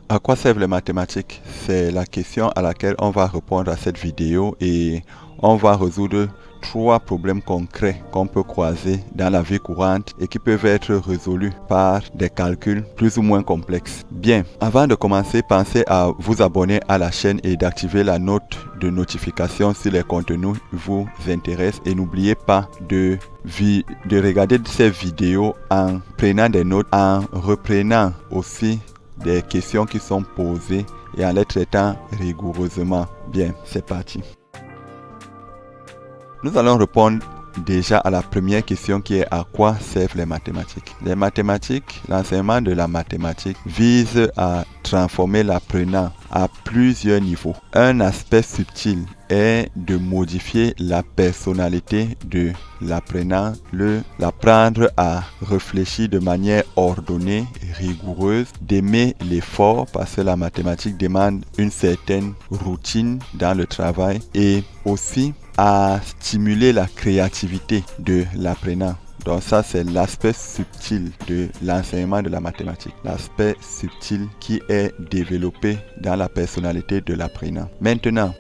À quoi servent les mathématiques? C'est la question à laquelle on va répondre à cette vidéo et on va résoudre 3 problèmes concrets qu'on peut croiser dans la vie courante et qui peuvent être résolus par des calculs plus ou moins complexes. Bien, avant de commencer, pensez à vous abonner à la chaîne et d'activer la note de notification si les contenus vous intéressent et n'oubliez pas de regarder ces vidéos en prenant des notes, en reprenant aussi des questions qui sont posées et en les traitant rigoureusement. Bien, c'est parti. Nous allons répondre déjà à la première question qui est à quoi servent les mathématiques. Les mathématiques, l'enseignement de la mathématique vise à transformer l'apprenant à plusieurs niveaux. Un aspect subtil est de modifier la personnalité de l'apprenant, l'apprendre à réfléchir de manière ordonnée, rigoureuse, d'aimer l'effort parce que la mathématique demande une certaine routine dans le travail et aussi à stimuler la créativité de l'apprenant. Donc ça, c'est l'aspect subtil de l'enseignement de la mathématique. L'aspect subtil qui est développé dans la personnalité de l'apprenant. Maintenant,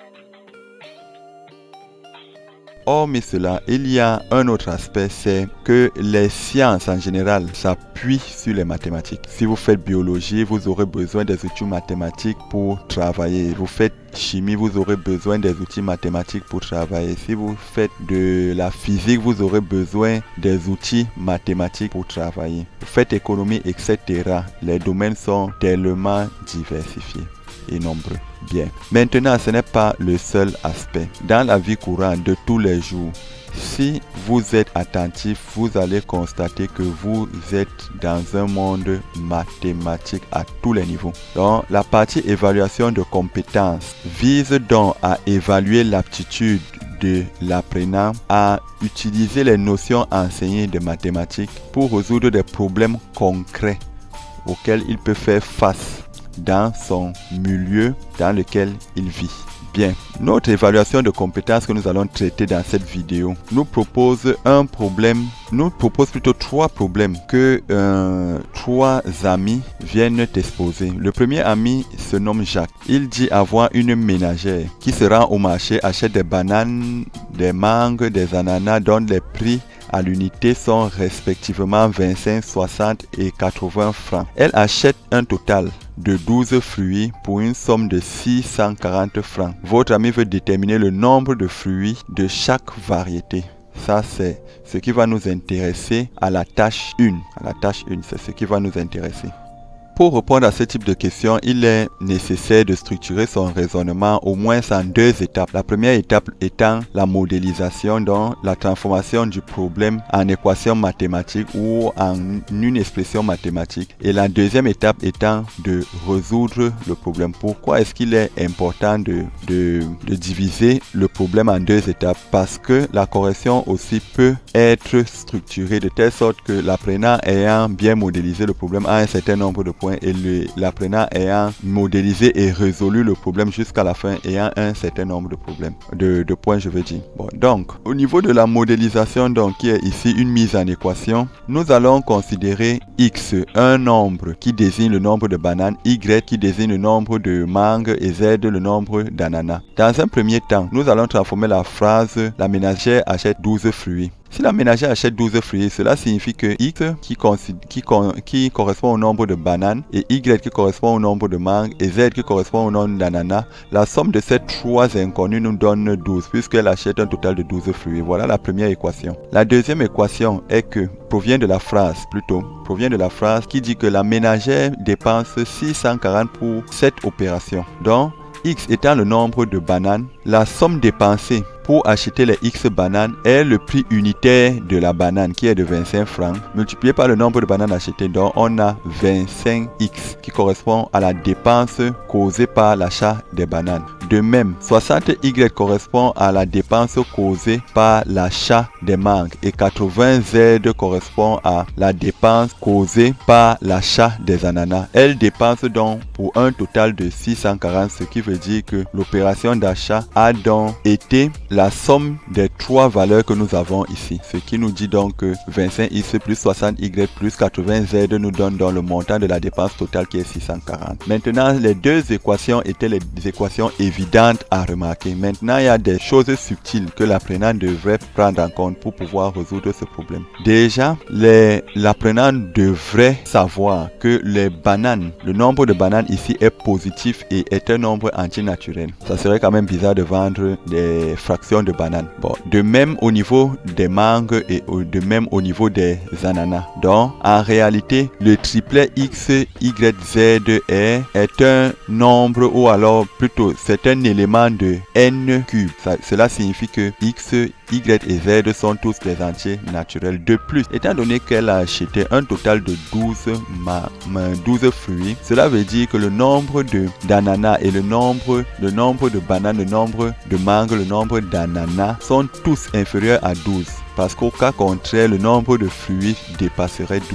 hormis cela, il y a un autre aspect, c'est que les sciences en général s'appuient sur les mathématiques. Si vous faites biologie, vous aurez besoin des outils mathématiques pour travailler. Vous faites chimie, vous aurez besoin des outils mathématiques pour travailler. Si vous faites de la physique, vous aurez besoin des outils mathématiques pour travailler. Vous faites économie, etc. Les domaines sont tellement diversifiés et nombreux. Bien. Maintenant, ce n'est pas le seul aspect. Dans la vie courante de tous les jours, si vous êtes attentif, vous allez constater que vous êtes dans un monde mathématique à tous les niveaux. Donc, la partie évaluation de compétences vise donc à évaluer l'aptitude de l'apprenant à utiliser les notions enseignées de mathématiques pour résoudre des problèmes concrets auxquels il peut faire face dans son milieu dans lequel il vit. Bien, notre évaluation de compétences que nous allons traiter dans cette vidéo nous propose plutôt 3 problèmes que 3 amis viennent exposer. Le premier ami se nomme Jacques. Il dit avoir une ménagère qui se rend au marché, achète des bananes, des mangues, des ananas, dont les prix à l'unité sont respectivement 25, 60 et 80 francs. Elle achète un total de 12 fruits pour une somme de 640 francs. Votre ami veut déterminer le nombre de fruits de chaque variété. Ça, c'est ce qui va nous intéresser à la tâche 1. C'est ce qui va nous intéresser. Pour répondre à ce type de questions, il est nécessaire de structurer son raisonnement au moins en 2 étapes. La première étape étant la modélisation, donc la transformation du problème en équation mathématique ou en une expression mathématique. Et la deuxième étape étant de résoudre le problème. Pourquoi est-ce qu'il est important de diviser le problème en 2 étapes? Parce que la correction aussi peut être structurée de telle sorte que l'apprenant ayant bien modélisé le problème a un certain nombre de points et l'apprenant ayant modélisé et résolu le problème jusqu'à la fin ayant un certain nombre de problèmes de points, je veux dire. Bon, donc au niveau de la modélisation, donc qui est ici une mise en équation, nous allons considérer x, un nombre qui désigne le nombre de bananes, y qui désigne le nombre de mangues et z le nombre d'ananas. Dans un premier temps, nous allons transformer la phrase la ménagère achète 12 fruits. Si la ménagère achète 12 fruits, cela signifie que x qui correspond au nombre de bananes et y qui correspond au nombre de mangues et z qui correspond au nombre d'ananas, la somme de ces 3 inconnus nous donne 12 puisqu'elle achète un total de 12 fruits. Voilà la première équation. La deuxième équation provient de la phrase qui dit que la ménagère dépense 640 pour cette opération. Donc, x étant le nombre de bananes, la somme dépensée pour acheter les x bananes est le prix unitaire de la banane qui est de 25 francs multiplié par le nombre de bananes achetées. Donc on a 25x qui correspond à la dépense causée par l'achat des bananes. De même, 60Y correspond à la dépense causée par l'achat des mangues et 80Z correspond à la dépense causée par l'achat des ananas. Elle dépense donc pour un total de 640, ce qui veut dire que l'opération d'achat a donc été la somme des trois valeurs que nous avons ici. Ce qui nous dit donc que 25X plus 60Y plus 80Z nous donne donc le montant de la dépense totale qui est 640. Maintenant, les deux équations étaient les équations évidentes à remarquer. Maintenant, il y a des choses subtiles que l'apprenant devrait prendre en compte pour pouvoir résoudre ce problème. Déjà, l'apprenant devrait savoir que les bananes, le nombre de bananes ici est positif et est un nombre antinaturel. Ça serait quand même bizarre de vendre des fractions de bananes. Bon, de même au niveau des mangues et de même au niveau des ananas. Donc, en réalité, le triplet X, Y, Z est un nombre ou alors plutôt c'est un élément de n cube. Cela signifie que X, Y et Z sont tous des entiers naturels. De plus, étant donné qu'elle a acheté un total de 12 fruits, cela veut dire que le nombre d'ananas et le nombre de bananes, le nombre de mangues, le nombre d'ananas sont tous inférieurs à 12. Parce qu'au cas contraire, le nombre de fruits dépasserait 12.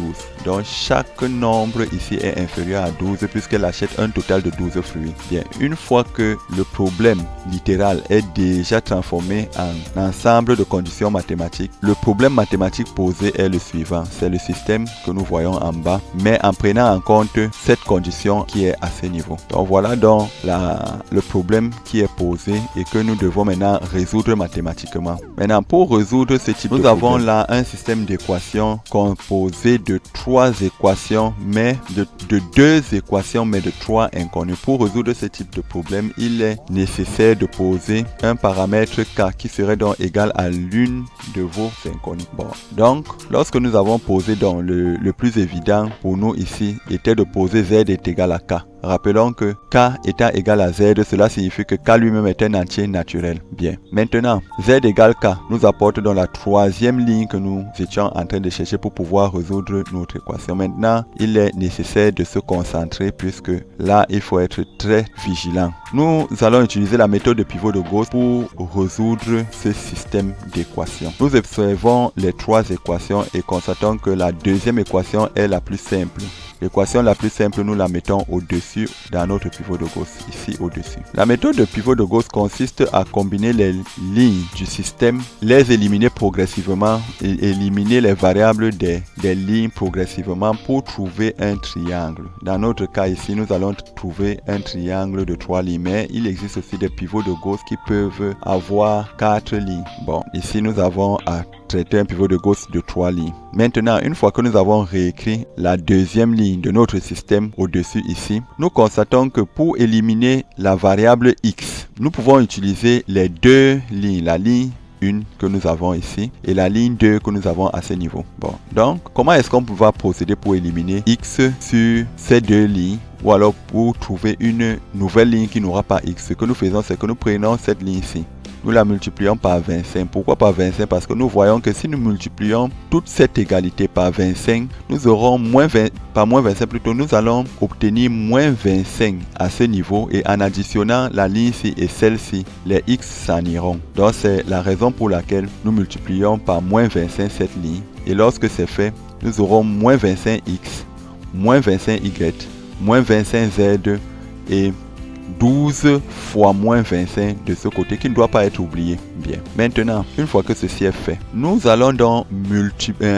Donc chaque nombre ici est inférieur à 12 puisqu'elle achète un total de 12 fruits. Bien, une fois que le problème littéral est déjà transformé en ensemble de conditions mathématiques, le problème mathématique posé est le suivant. C'est le système que nous voyons en bas, mais en prenant en compte cette condition qui est à ce niveau. Donc voilà donc le problème qui est posé et que nous devons maintenant résoudre mathématiquement. Maintenant, pour résoudre ce type nous avons là un système d'équations composé de trois équations, mais de deux équations, mais de trois inconnues. Pour résoudre ce type de problème, il est nécessaire de poser un paramètre k qui serait donc égal à l'une de vos inconnues. Bon, donc, lorsque nous avons posé donc le plus évident pour nous ici était de poser z est égal à k. Rappelons que k étant égal à z, cela signifie que k lui-même est un entier naturel. Bien. Maintenant, z égale k nous apporte dans la troisième ligne que nous étions en train de chercher pour pouvoir résoudre notre équation. Maintenant, il est nécessaire de se concentrer puisque là, il faut être très vigilant. Nous allons utiliser la méthode de pivot de Gauss pour résoudre ce système d'équations. Nous observons les trois équations et constatons que la deuxième équation est la plus simple. L'équation la plus simple, nous la mettons au-dessus dans notre pivot de Gauss, ici au-dessus. La méthode de pivot de Gauss consiste à combiner les lignes du système, les éliminer progressivement et éliminer les variables des lignes progressivement pour trouver un triangle. Dans notre cas ici, nous allons trouver un triangle de 3 lignes, mais il existe aussi des pivots de Gauss qui peuvent avoir 4 lignes. Bon, ici nous avons à traiter un pivot de Gauss de 3 lignes. Maintenant, une fois que nous avons réécrit la deuxième ligne de notre système au-dessus ici, nous constatons que pour éliminer la variable x, nous pouvons utiliser les deux lignes, la ligne 1 que nous avons ici et la ligne 2 que nous avons à ce niveau. Bon, donc, comment est-ce qu'on va procéder pour éliminer x sur ces deux lignes ou alors pour trouver une nouvelle ligne qui n'aura pas x? Ce que nous faisons, c'est que nous prenons cette ligne ici. Nous la multiplions par 25. Pourquoi par 25? Parce que nous voyons que si nous multiplions toute cette égalité par 25, nous aurons par moins 25 plutôt, nous allons obtenir moins 25 à ce niveau et en additionnant la ligne ci et celle-ci, les x s'en iront. Donc c'est la raison pour laquelle nous multiplions par moins 25 cette ligne et lorsque c'est fait, nous aurons moins 25x, moins 25y, moins 25z et 12 fois moins 25 de ce côté qui ne doit pas être oublié. Bien. Maintenant, une fois que ceci est fait, nous allons donc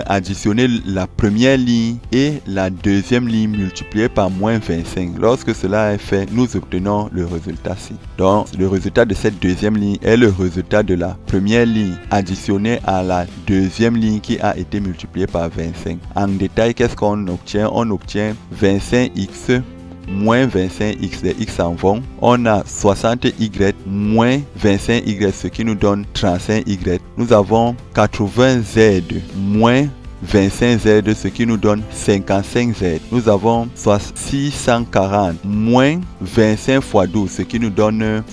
additionner la première ligne et la deuxième ligne multipliée par moins 25. Lorsque cela est fait, nous obtenons le résultat ci. Donc, le résultat de cette deuxième ligne est le résultat de la première ligne additionnée à la deuxième ligne qui a été multipliée par 25. En détail, qu'est-ce qu'on obtient? On obtient 25x moins 25x, les x en vont. On a 60y moins 25y, ce qui nous donne 35y. Nous avons 80z moins 25Z, ce qui nous donne 55Z. Nous avons 640 moins 25 x 12, ce qui nous donne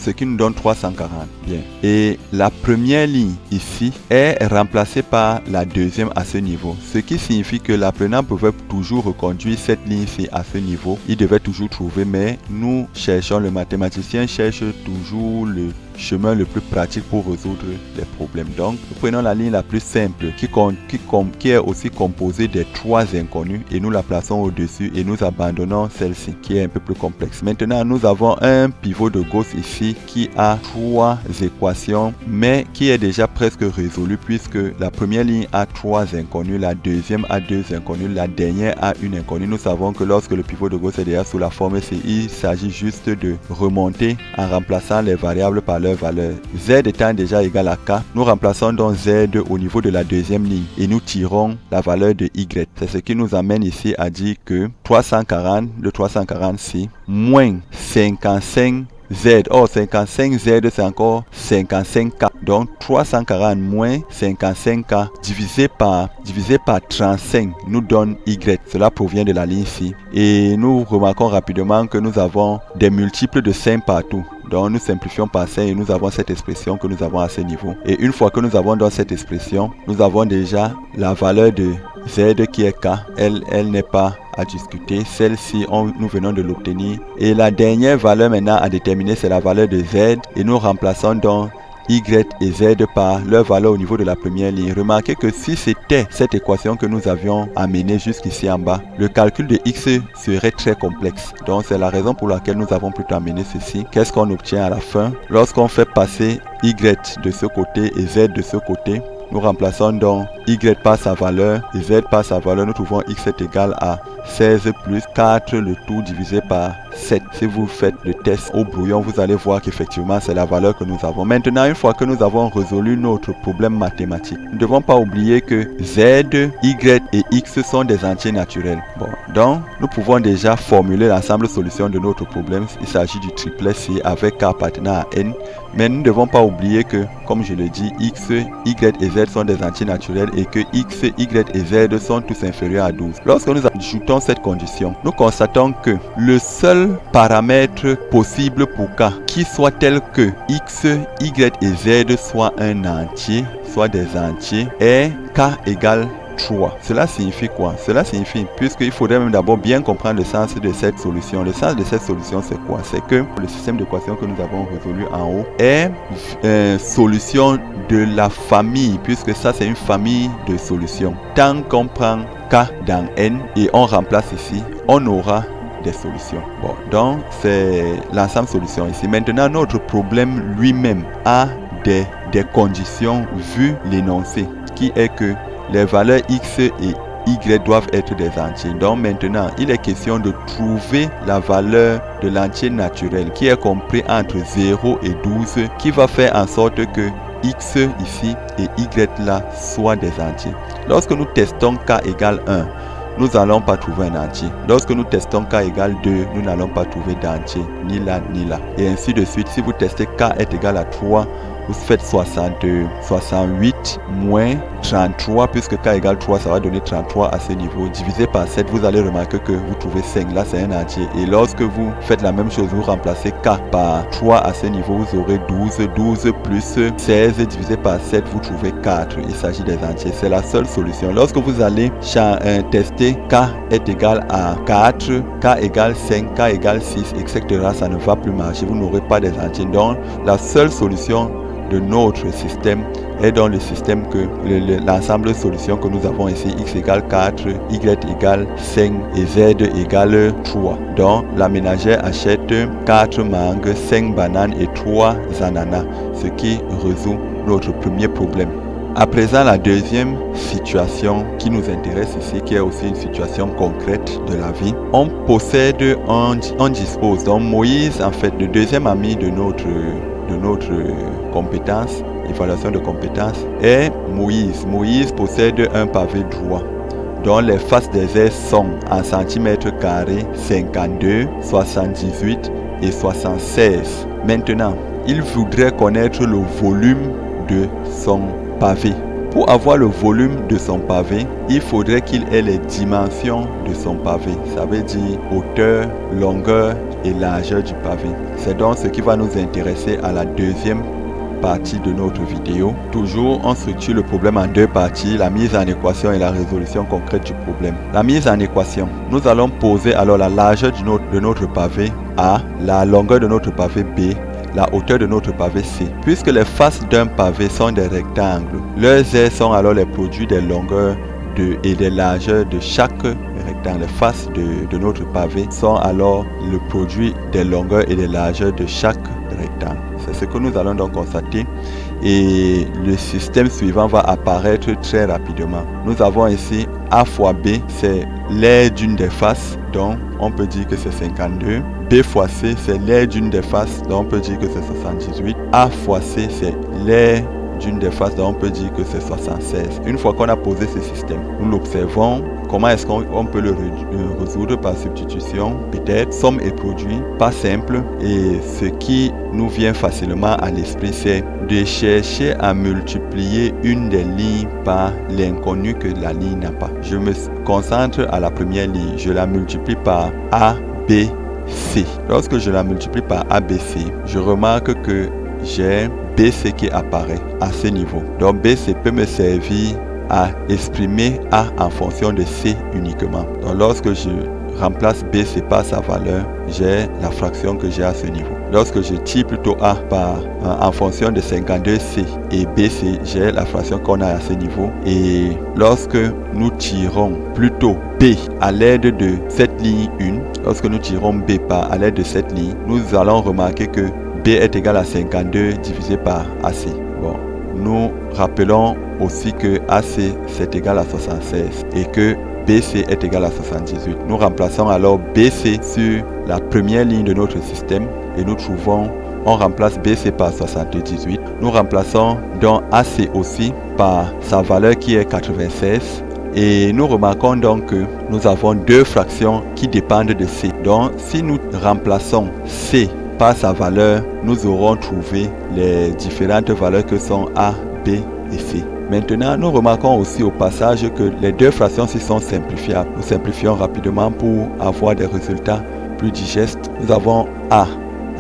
340. Bien. Et la première ligne ici est remplacée par la deuxième à ce niveau. Ce qui signifie que l'apprenant pouvait toujours reconduire cette ligne-ci à ce niveau. Il devait toujours trouver, mais nous cherchons, le mathématicien cherche toujours le chemin le plus pratique pour résoudre les problèmes. Donc, nous prenons la ligne la plus simple qui est aussi composée des trois inconnus et nous la plaçons au-dessus et nous abandonnons celle-ci qui est un peu plus complexe. Maintenant, nous avons un pivot de Gauss ici qui a trois équations mais qui est déjà presque résolu puisque la première ligne a trois inconnus, la deuxième a deux inconnus, la dernière a une inconnue. Nous savons que lorsque le pivot de Gauss est déjà sous la forme C, il s'agit juste de remonter en remplaçant les variables par leur valeur. Z étant déjà égal à K, nous remplaçons donc Z au niveau de la deuxième ligne et nous tirons la valeur de Y. C'est ce qui nous amène ici à dire que 340, le 340C, moins 55 Z. Or, 55Z, c'est encore 55K. Donc, 340 moins 55K divisé par 35 nous donne Y. Cela provient de la ligne ci. Et nous remarquons rapidement que nous avons des multiples de 5 partout. Donc, nous simplifions par 5 et nous avons cette expression que nous avons à ce niveau. Et une fois que nous avons dans cette expression, nous avons déjà la valeur de Z qui est K. Elle n'est pas à discuter. Celle-ci, nous venons de l'obtenir. Et la dernière valeur maintenant à déterminer, c'est la valeur de Z. Et nous remplaçons donc Y et Z par leur valeur au niveau de la première ligne. Remarquez que si c'était cette équation que nous avions amenée jusqu'ici en bas, le calcul de X serait très complexe. Donc c'est la raison pour laquelle nous avons plutôt amené ceci. Qu'est-ce qu'on obtient à la fin? Lorsqu'on fait passer Y de ce côté et Z de ce côté, nous remplaçons donc Y par sa valeur et Z par sa valeur. Nous trouvons X est égal à 16 plus 4 le tout divisé par 7. Si vous faites le test au brouillon, vous allez voir qu'effectivement c'est la valeur que nous avons. Maintenant, une fois que nous avons résolu notre problème mathématique, nous ne devons pas oublier que Z, Y et X sont des entiers naturels. Bon, donc nous pouvons déjà formuler l'ensemble solution de notre problème. Il s'agit du triplet C avec K appartenant à N. Mais nous ne devons pas oublier que, comme je l'ai dit, X, Y et Z sont des entiers naturels et que X, Y et Z sont tous inférieurs à 12. Lorsque nous ajoutons cette condition, nous constatons que le seul paramètre possible pour K qui soit tel que X, Y et Z soient un entier, soit des entiers, est K égale 3. Cela signifie quoi? Cela signifie, puisqu'il faudrait même d'abord bien comprendre le sens de cette solution. Le sens de cette solution, c'est quoi? C'est que le système d'équation que nous avons résolu en haut est solution de la famille, puisque ça c'est une famille de solutions. Tant qu'on prend K dans N et on remplace ici, on aura des solutions. Bon, donc c'est l'ensemble solution ici. Maintenant, notre problème lui-même a des conditions vu l'énoncé, qui est que les valeurs X et Y doivent être des entiers. Donc maintenant, il est question de trouver la valeur de l'entier naturel qui est compris entre 0 et 12, qui va faire en sorte que X ici et Y là soient des entiers. Lorsque nous testons K égale 1, nous n'allons pas trouver un entier. Lorsque nous testons K égale 2, nous n'allons pas trouver d'entier, ni là, ni là. Et ainsi de suite. Si vous testez K est égal à 3, vous faites 68 moins 33, puisque K égale 3, ça va donner 33 à ce niveau. Divisé par 7, vous allez remarquer que vous trouvez 5. Là, c'est un entier. Et lorsque vous faites la même chose, vous remplacez K par 3 à ce niveau, vous aurez 12. 12 plus 16 divisé par 7, vous trouvez 4. Il s'agit des entiers. C'est la seule solution. Lorsque vous allez tester K est égal à 4, K égale 5, K égale 6, etc., ça ne va plus marcher. Vous n'aurez pas des entiers. Donc, la seule solution de notre système est dans le système que l'ensemble de solutions que nous avons ici, X égale 4, Y égale 5 et Z égale 3. Donc la ménagère achète 4 mangues, 5 bananes et 3 ananas, ce qui résout notre premier problème. À présent, la deuxième situation qui nous intéresse ici, qui est aussi une situation concrète de la vie, on dispose. Donc Moïse, en fait, le deuxième ami de notre compétence, évaluation de compétences, est Moïse. Moïse possède un pavé droit dont les faces des airs sont en centimètres carrés 52, 78 et 76. Maintenant, il voudrait connaître le volume de son pavé. Pour avoir le volume de son pavé, il faudrait qu'il ait les dimensions de son pavé. Ça veut dire hauteur, longueur et largeur du pavé. C'est donc ce qui va nous intéresser à la deuxième partie de notre vidéo. Toujours, on structure le problème en deux parties, la mise en équation et la résolution concrète du problème. La mise en équation, nous allons poser alors la largeur de notre pavé A, la longueur de notre pavé B, la hauteur de notre pavé C. Puisque les faces d'un pavé sont des rectangles, leurs aires sont alors les produits des longueurs et des largeurs de chaque rectangle. Les faces de notre pavé sont alors le produit des longueurs et des largeurs de chaque rectangle. C'est ce que nous allons donc constater et le système suivant va apparaître très rapidement. Nous avons ici A fois B, c'est l'aire d'une des faces, donc on peut dire que c'est 52. B fois C, c'est l'aire d'une des faces, donc on peut dire que c'est 78. A fois C, c'est l'aire d'une des faces, donc on peut dire que c'est 76. Une fois qu'on a posé ce système, nous l'observons. Comment est-ce qu'on peut le résoudre? Par substitution, peut-être, somme et produit, pas simple. Et ce qui nous vient facilement à l'esprit, c'est de chercher à multiplier une des lignes par l'inconnu que la ligne n'a pas. Je me concentre à la première ligne, je la multiplie par A, B, C. Lorsque je la multiplie par A, B, C, je remarque que j'ai BC qui apparaît à ce niveau. Donc BC peut me servir à exprimer A en fonction de C uniquement. Donc lorsque je remplace BC par sa valeur, j'ai la fraction que j'ai à ce niveau. Lorsque je tire plutôt A en fonction de 52C et BC, j'ai la fraction qu'on a à ce niveau. Et lorsque nous tirons plutôt B à l'aide de cette ligne 1, lorsque nous tirons B à l'aide de cette ligne, nous allons remarquer que B est égal à 52 divisé par AC. Bon, nous rappelons aussi que AC c'est égal à 76 et que BC est égal à 78. Nous remplaçons alors BC sur la première ligne de notre système et nous trouvons, on remplace BC par 78. Nous remplaçons donc AC aussi par sa valeur qui est 96. Et nous remarquons donc que nous avons deux fractions qui dépendent de C. Donc si nous remplaçons C par sa valeur, nous aurons trouvé les différentes valeurs que sont A, B et C. Maintenant, nous remarquons aussi au passage que les deux fractions-ci sont simplifiables. Nous simplifions rapidement pour avoir des résultats plus digestes. Nous avons A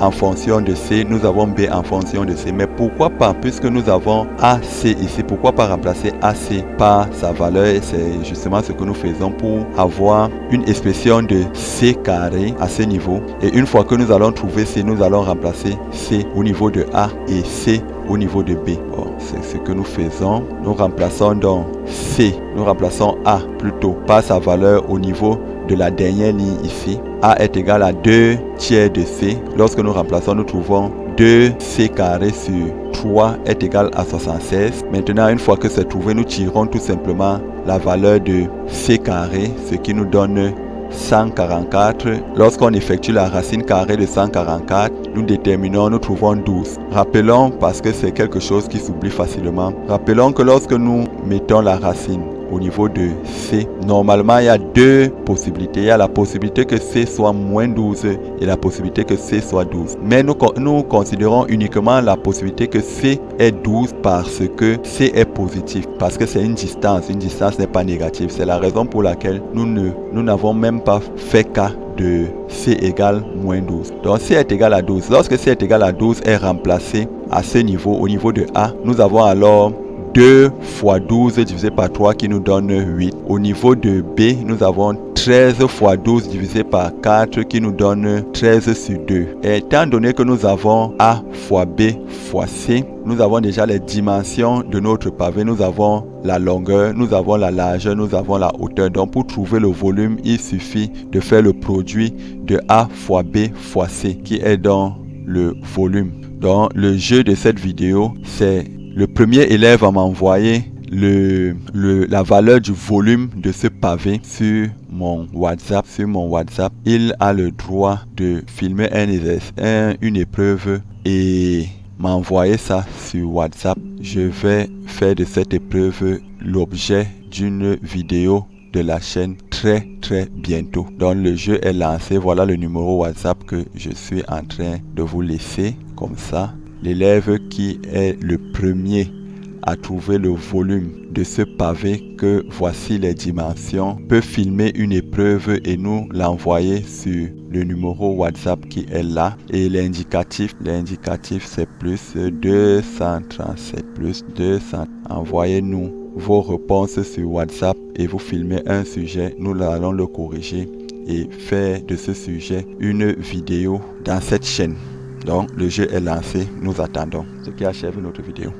en fonction de C, nous avons B en fonction de C. Mais pourquoi pas, puisque nous avons AC ici, pourquoi pas remplacer AC par sa valeur? Et c'est justement ce que nous faisons pour avoir une expression de C carré à ce niveau. Et une fois que nous allons trouver C, nous allons remplacer C au niveau de A et C au niveau de B. Bon, c'est ce que nous faisons. Nous remplaçons donc C, nous remplaçons A plutôt par sa valeur au niveau de la dernière ligne ici. A est égal à 2 tiers de C. Lorsque nous remplaçons, nous trouvons 2C carré sur 3 est égal à 76. Maintenant, une fois que c'est trouvé, nous tirons tout simplement la valeur de C carré, ce qui nous donne 144. Lorsqu'on effectue la racine carrée de 144, nous déterminons, nous trouvons 12. Rappelons, parce que c'est quelque chose qui s'oublie facilement, rappelons que lorsque nous mettons la racine au niveau de C, normalement il y a deux possibilités. Il y a la possibilité que C soit moins 12 et la possibilité que C soit 12. Mais nous considérons uniquement la possibilité que C est 12 parce que C est positif. Parce que c'est une distance n'est pas négative. C'est la raison pour laquelle nous n'avons même pas fait cas de C égale moins 12. Donc C est égal à 12. Lorsque C est égal à 12 est remplacé à ce niveau, au niveau de A, nous avons alors 2 fois 12 divisé par 3 qui nous donne 8. Au niveau de B, nous avons 13 fois 12 divisé par 4 qui nous donne 13 sur 2. Et étant donné que nous avons A fois B fois C, nous avons déjà les dimensions de notre pavé. Nous avons la longueur, nous avons la largeur, nous avons la hauteur. Donc pour trouver le volume, il suffit de faire le produit de A fois B fois C qui est dans le volume. Donc le jeu de cette vidéo, c'est le premier élève à m'envoyer la valeur du volume de ce pavé sur mon WhatsApp. Il a le droit de filmer une épreuve et m'envoyer ça sur WhatsApp. Je vais faire de cette épreuve l'objet d'une vidéo de la chaîne très bientôt. Donc le jeu est lancé. Voilà le numéro WhatsApp que je suis en train de vous laisser comme ça. L'élève qui est le premier à trouver le volume de ce pavé que voici les dimensions peut filmer une épreuve et nous l'envoyer sur le numéro WhatsApp qui est là. Et l'indicatif c'est plus 237 plus 200. Envoyez-nous vos réponses sur WhatsApp et vous filmez un sujet. Nous allons le corriger et faire de ce sujet une vidéo dans cette chaîne. Donc le jeu est lancé, nous attendons, ce qui achève notre vidéo.